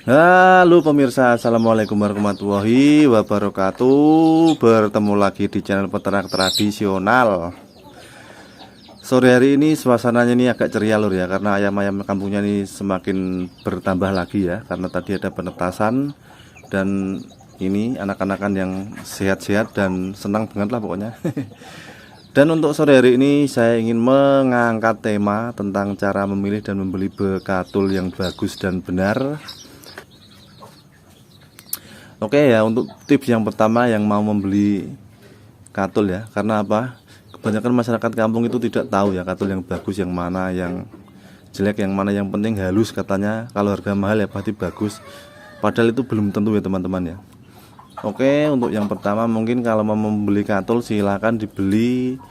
Halo pemirsa, assalamualaikum warahmatullahi wabarakatuh. Bertemu lagi di channel peternak tradisional. Sore hari ini suasananya ini agak ceria lur ya, karena ayam-ayam kampungnya ini semakin bertambah lagi ya, karena tadi ada penetasan. Dan ini anak-anakan yang sehat-sehat dan senang banget lah pokoknya. Dan untuk sore hari ini saya ingin mengangkat tema tentang cara memilih dan membeli bekatul yang bagus dan benar. Oke ya, untuk tips yang pertama yang mau membeli katul ya, karena apa? Kebanyakan masyarakat kampung itu tidak tahu ya katul yang bagus yang mana, yang jelek yang mana, yang penting halus katanya. Kalau harga mahal ya pasti bagus. Padahal itu belum tentu ya teman-teman ya. Oke, untuk yang pertama mungkin kalau mau membeli katul silakan dibeli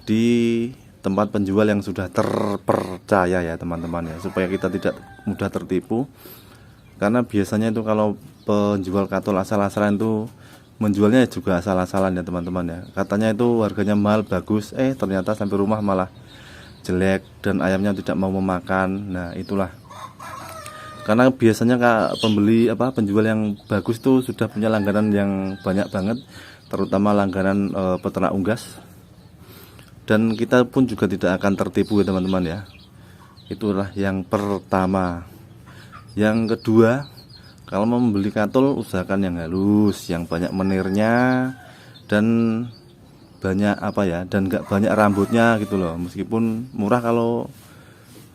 di tempat penjual yang sudah terpercaya ya teman-teman ya, supaya kita tidak mudah tertipu. Karena biasanya itu kalau penjual katul asal-asalan itu menjualnya juga asal-asalan ya teman-teman ya. Katanya itu harganya mahal bagus, ternyata sampai rumah malah jelek dan ayamnya tidak mau memakan. Nah itulah, karena biasanya pembeli penjual yang bagus tuh sudah punya langganan yang banyak banget, terutama langganan peternak unggas. Dan kita pun juga tidak akan tertipu ya teman-teman ya. Itulah yang pertama. Yang kedua, kalau mau membeli katul usahakan yang halus, yang banyak menirnya dan banyak dan nggak banyak rambutnya gitu loh. Meskipun murah, kalau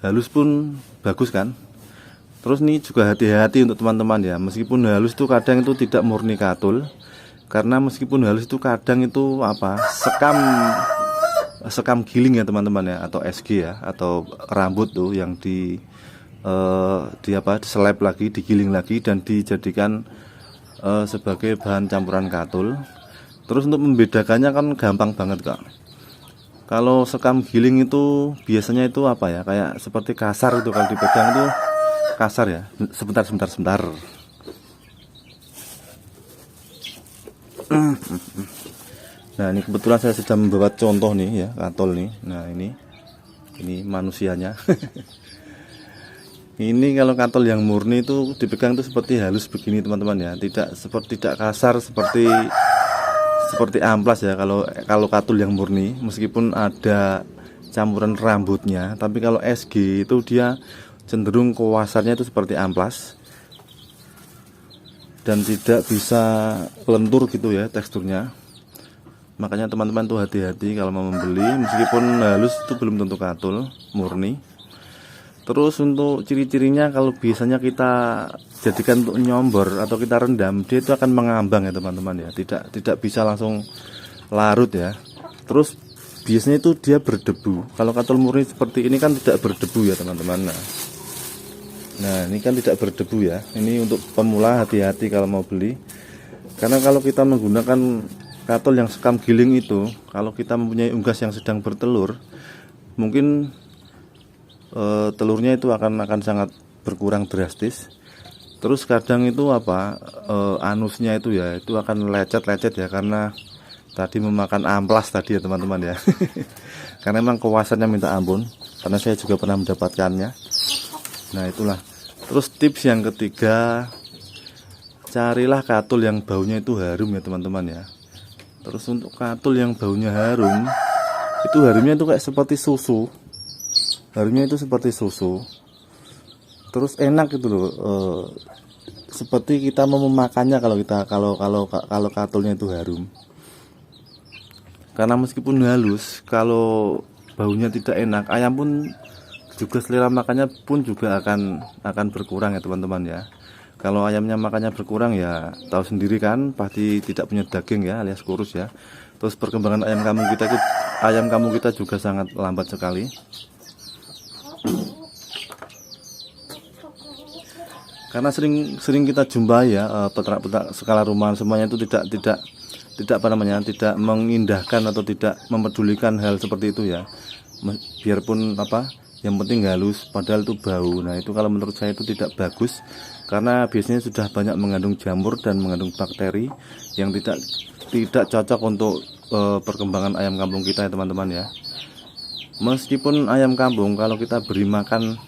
halus pun bagus kan. Terus nih juga hati-hati untuk teman-teman ya, meskipun halus itu kadang itu tidak murni katul, karena meskipun halus itu kadang itu sekam giling ya teman-teman ya, atau SG ya, atau rambut tuh yang diseleb lagi, digiling lagi dan dijadikan sebagai bahan campuran katul. Terus untuk membedakannya kan gampang banget kak. Kalau sekam giling itu biasanya itu kayak seperti kasar itu, kalau dipegang itu kasar ya. Sebentar. Nah ini kebetulan saya sedang membuat contoh nih ya, katul nih. Nah ini manusianya. Ini kalau katul yang murni itu dipegang itu seperti halus begini teman-teman ya, tidak kasar seperti amplas ya. Kalau katul yang murni, meskipun ada campuran rambutnya, tapi kalau SG itu dia cenderung kasarnya itu seperti amplas dan tidak bisa lentur gitu ya teksturnya. Makanya teman-teman tuh hati-hati kalau mau membeli, meskipun halus itu belum tentu katul murni. Terus untuk ciri-cirinya, kalau biasanya kita jadikan untuk nyombor atau kita rendam, dia itu akan mengambang ya teman-teman ya, tidak bisa langsung larut ya. Terus biasanya itu dia berdebu. Kalau katul murni seperti ini kan tidak berdebu ya teman-teman. Nah ini kan tidak berdebu ya. Ini untuk pemula hati-hati kalau mau beli, karena kalau kita menggunakan katul yang sekam giling itu, kalau kita mempunyai unggas yang sedang bertelur, mungkin telurnya itu akan sangat berkurang drastis. Terus kadang itu anusnya itu ya, itu akan lecet ya, karena tadi memakan amplas tadi ya teman-teman ya. Karena memang kuasanya minta ampun, karena saya juga pernah mendapatkannya. Nah itulah. Terus tips yang ketiga, carilah katul yang baunya itu harum ya teman-teman ya. Terus untuk katul yang baunya harum, itu harumnya itu kayak seperti susu. Harumnya itu seperti susu. Terus enak gitu loh. Seperti kita mau memakannya kalau katulnya itu harum. Karena meskipun halus, kalau baunya tidak enak, ayam pun juga selera makannya pun juga akan berkurang ya teman-teman ya. Kalau ayamnya makannya berkurang ya tahu sendiri kan, pasti tidak punya daging ya, alias kurus ya. Terus perkembangan ayam kampung kita juga sangat lambat sekali. Karena sering kita jumpai ya, peternak skala rumahan semuanya itu tidak mengindahkan atau tidak mempedulikan hal seperti itu ya. Biarpun yang penting halus, padahal itu bau. Nah itu kalau menurut saya itu tidak bagus, karena biasanya sudah banyak mengandung jamur dan mengandung bakteri yang tidak cocok untuk perkembangan ayam kampung kita ya teman-teman ya. Meskipun ayam kampung kalau kita beri makan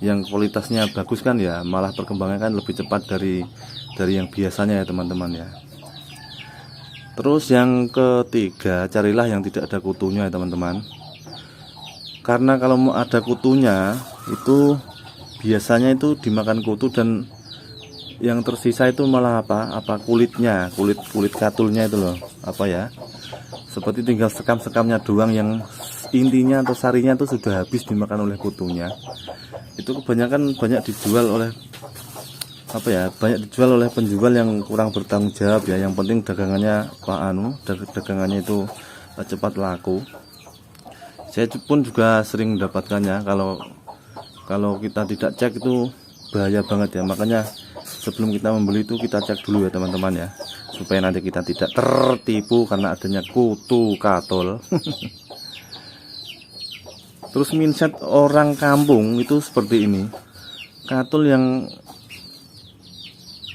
yang kualitasnya bagus kan ya malah perkembangannya kan lebih cepat dari yang biasanya ya teman-teman ya. Terus yang ketiga, carilah yang tidak ada kutunya ya teman-teman. Karena kalau mau ada kutunya itu biasanya itu dimakan kutu, dan yang tersisa itu malah apa kulitnya, kulit katulnya itu loh, apa ya, seperti tinggal sekam-sekamnya doang, yang intinya atau sarinya itu sudah habis dimakan oleh kutunya. Itu kebanyakan banyak dijual oleh penjual yang kurang bertanggung jawab ya. Yang penting dagangannya dagangannya itu cepat laku. Saya pun juga sering mendapatkannya. Kalau kita tidak cek itu bahaya banget ya. Makanya sebelum kita membeli itu kita cek dulu ya teman-teman ya, supaya nanti kita tidak tertipu karena adanya kutu katul. Terus mindset orang kampung itu seperti ini. Katul yang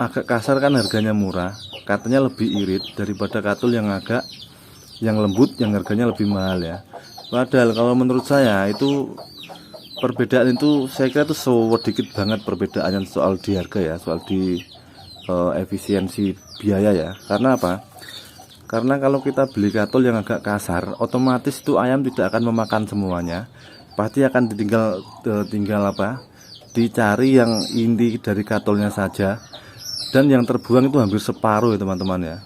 agak kasar kan harganya murah, katanya lebih irit daripada katul yang lembut yang harganya lebih mahal ya. Padahal kalau menurut saya itu perbedaan itu saya kira itu sedikit banget perbedaannya soal di harga ya, soal di efisiensi biaya ya. Karena apa? Karena kalau kita beli katul yang agak kasar, otomatis itu ayam tidak akan memakan semuanya. Pasti akan tinggal dicari yang inti dari katulnya saja. Dan yang terbuang itu hampir separuh ya teman-teman ya.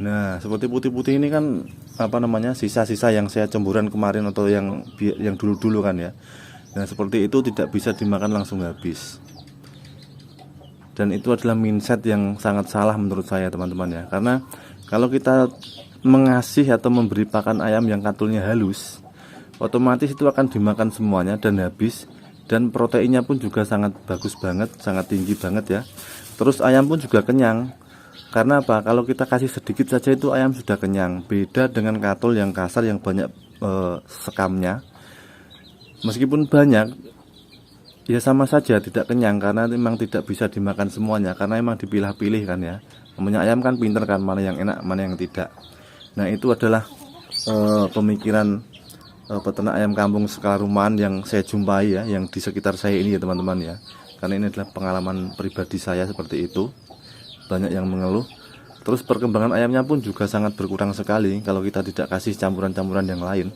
Nah, seperti putih-putih ini kan sisa-sisa yang saya cemburan kemarin atau yang dulu-dulu kan ya. Nah, seperti itu tidak bisa dimakan langsung habis. Dan itu adalah mindset yang sangat salah menurut saya teman-teman ya. Karena kalau kita mengasih atau memberi pakan ayam yang katulnya halus, otomatis itu akan dimakan semuanya dan habis. Dan proteinnya pun juga sangat bagus banget, sangat tinggi banget ya. Terus ayam pun juga kenyang. Karena apa? Kalau kita kasih sedikit saja itu ayam sudah kenyang. Beda dengan katul yang kasar yang banyak sekamnya. Meskipun banyak, ya sama saja tidak kenyang karena memang tidak bisa dimakan semuanya, karena memang dipilah-pilih kan ya. Namanya ayam kan pinter kan, mana yang enak mana yang tidak. Nah, itu adalah pemikiran peternak ayam kampung skala rumahan yang saya jumpai ya, yang di sekitar saya ini ya teman-teman ya. Karena ini adalah pengalaman pribadi saya seperti itu. Banyak yang mengeluh. Terus perkembangan ayamnya pun juga sangat berkurang sekali kalau kita tidak kasih campuran-campuran yang lain.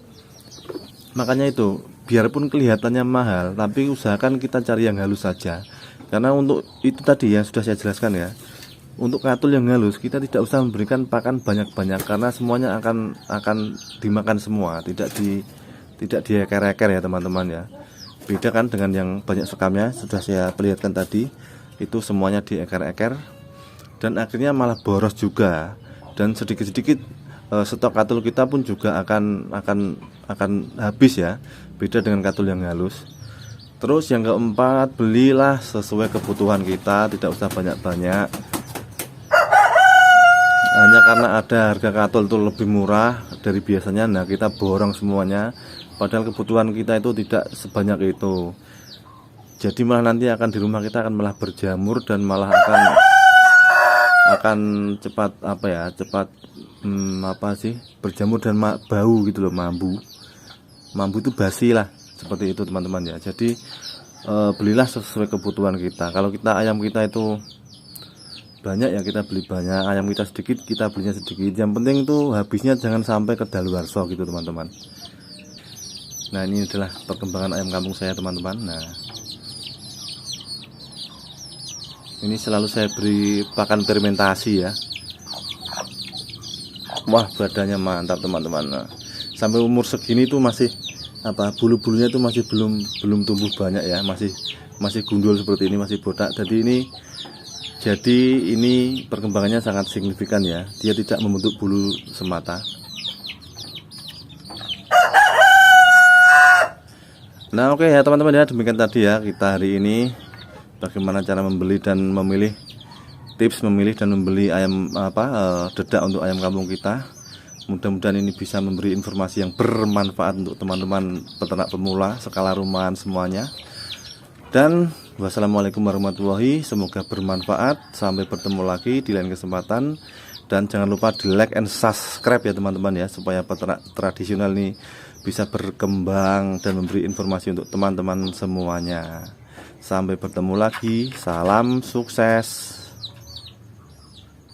Makanya itu, biarpun kelihatannya mahal, tapi usahakan kita cari yang halus saja. Karena untuk itu tadi yang sudah saya jelaskan ya, untuk katul yang halus kita tidak usah memberikan pakan banyak-banyak, karena semuanya akan dimakan semua, tidak dieker-eker ya teman-teman ya. Beda kan dengan yang banyak sekamnya, sudah saya perlihatkan tadi, itu semuanya dieker-eker dan akhirnya malah boros juga, dan sedikit-sedikit stok katul kita pun juga akan habis ya. Beda dengan katul yang halus. Terus yang keempat, belilah sesuai kebutuhan kita, tidak usah banyak-banyak. Hanya karena ada harga katul itu lebih murah dari biasanya, nah kita borong semuanya, padahal kebutuhan kita itu tidak sebanyak itu. Jadi malah nanti akan di rumah kita akan malah berjamur dan malah akan cepat berjamur dan bau gitu loh, mambu itu basi lah, seperti itu teman-teman ya. Jadi belilah sesuai kebutuhan kita. Kalau kita ayam kita itu banyak ya kita beli banyak, ayam kita sedikit kita belinya sedikit. Yang penting tuh habisnya jangan sampai kedaluarsa gitu teman-teman. Nah, ini adalah perkembangan ayam kampung saya teman-teman. Nah, ini selalu saya beri pakan fermentasi ya. Wah, badannya mantap teman-teman. Nah, sampai umur segini tuh masih bulu-bulunya tuh masih belum tumbuh banyak ya, masih gundul seperti ini, masih botak. Jadi ini perkembangannya sangat signifikan ya. Dia tidak membentuk bulu semata. Nah, oke ya teman-teman ya, demikian tadi ya kita hari ini bagaimana cara membeli dan memilih, tips memilih dan membeli ayam dedak untuk ayam kampung kita. Mudah-mudahan ini bisa memberi informasi yang bermanfaat untuk teman-teman peternak pemula skala rumahan semuanya. Dan wassalamualaikum warahmatullahi, semoga bermanfaat. Sampai bertemu lagi di lain kesempatan Dan jangan lupa di like and subscribe ya teman-teman ya, supaya peternak tradisional ini bisa berkembang dan memberi informasi untuk teman-teman semuanya. Sampai bertemu lagi, salam sukses.